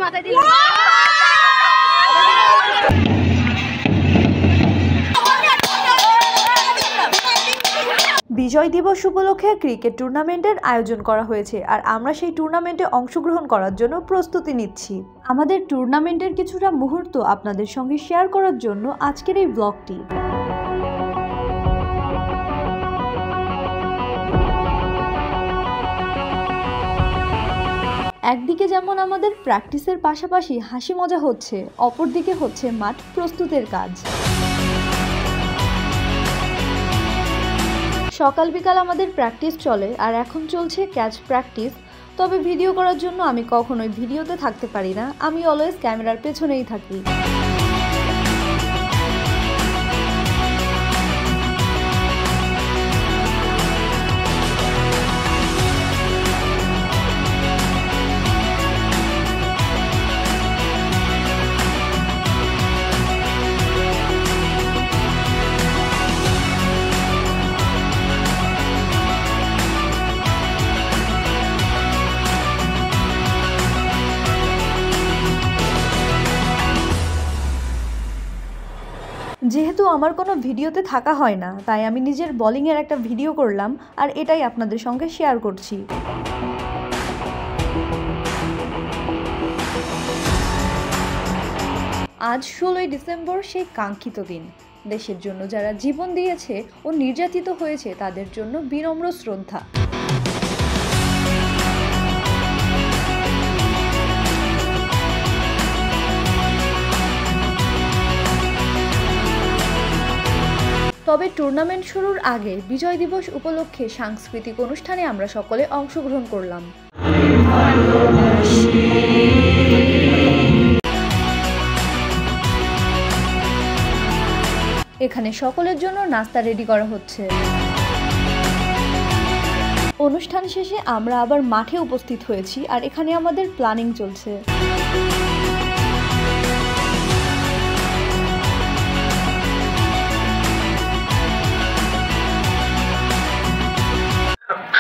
মাথায় দিলাম। বিজয় দিবস উপলক্ষে ক্রিকেট টুর্নামেন্টের আয়োজন করা হয়েছে আর আমরা সেই টুর্নামেন্টে অংশগ্রহণ করার জন্য প্রস্তুতি নিচ্ছি। আমাদের টুর্নামেন্টের কিছুটা মুহূর্ত আপনাদের সঙ্গে শেয়ার করার জন্য আজকের এই ব্লগটি। একদিকে যেমন আমাদের প্র্যাকটিসের পাশাপাশি হাসি মজা হচ্ছে, অপরদিকে হচ্ছে মাঠ প্রস্তুতের কাজ। সকাল বিকাল আমাদের প্র্যাকটিস চলে আর এখন চলছে ক্যাচ প্র্যাকটিস। তবে ভিডিও করার জন্য আমি কখনোই ভিডিওতে থাকতে পারি না, আমি অলওয়েজ ক্যামেরার পেছনেই থাকি। যেহেতু আমার কোনো ভিডিওতে থাকা হয় না, তাই আমি নিজের বোলিংয়ের একটা ভিডিও করলাম আর এটাই আপনাদের সঙ্গে শেয়ার করছি। আজ 16ই ডিসেম্বর, সেই কাঙ্ক্ষিত দিন। দেশের জন্য যারা জীবন দিয়েছে ও নির্যাতিত হয়েছে তাদের জন্য বিনম্র শ্রদ্ধা। তবে টুর্নামেন্ট শুরুর আগে বিজয় দিবস উপলক্ষে সাংস্কৃতিক অনুষ্ঠানে আমরা সকলে অংশগ্রহণ করলাম। এখানে সকলের জন্য নাস্তা রেডি করা হচ্ছে। অনুষ্ঠান শেষে আমরা আবার মাঠে উপস্থিত হয়েছি আর এখানে আমাদের প্ল্যানিং চলছে।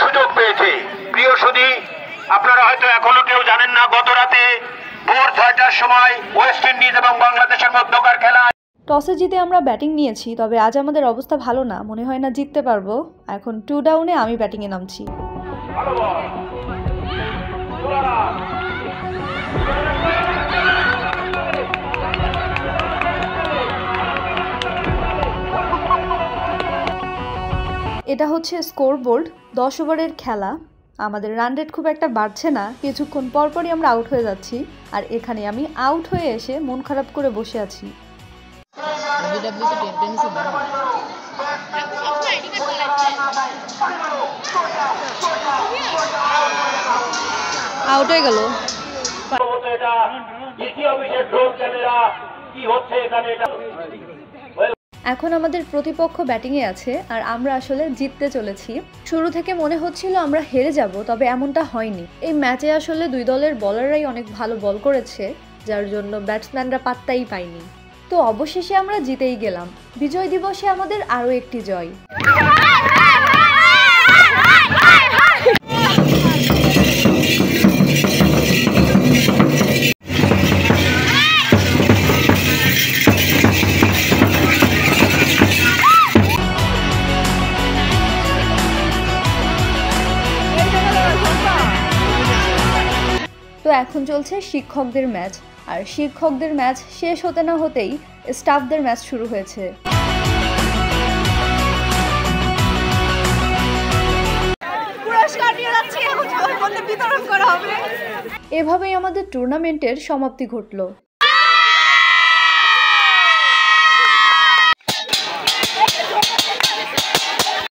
সুযোগ পেয়েছে। প্রিয় সুধী, আপনারা হয়তো এখনো কেউ জানেন না, গত রাতে ভোর 6টার সময় ওয়েস্ট ইন্ডিজ এবং বাংলাদেশের মধ্যকার খেলা। টসে জিতে আমরা ব্যাটিং নিয়েছি, তবে আজ আমাদের অবস্থা ভালো না, মনে হয় না জিততে পারবো। এখন 2 ডাউনে আমি ব্যাটিংয়ে নামছি। এটা হচ্ছে স্কোর বোর্ড, 10 ওভারের খেলা। আমাদের রান রেট খুব একটা বাড়ছে না, কিছুক্ষণ পরপরই আমরা আউট হয়ে যাচ্ছি। আর এখানে আমি আউট হয়ে এসে মন খারাপ করে বসে আছি। আউট হয়ে গেল। এখন আমাদের প্রতিপক্ষ ব্যাটিংয়ে আছে আর আমরা আসলে জিততে চলেছি। শুরু থেকে মনে হচ্ছিল আমরা হেরে যাব, তবে এমনটা হয়নি। এই ম্যাচে আসলে দুই দলের বলাররাই অনেক ভালো বল করেছে, যার জন্য ব্যাটসম্যানরা পাত্তাই পায়নি। তো অবশেষে আমরা জিতেই গেলাম। বিজয় দিবসে আমাদের আরও একটি জয়। তো এখন চলছে শিক্ষকদের ম্যাচ, আর শিক্ষকদের ম্যাচ শেষ হতে না হতেই স্টাফদের ম্যাচ শুরু হয়েছে। এভাবেই আমাদের টুর্নামেন্টের সমাপ্তি ঘটল।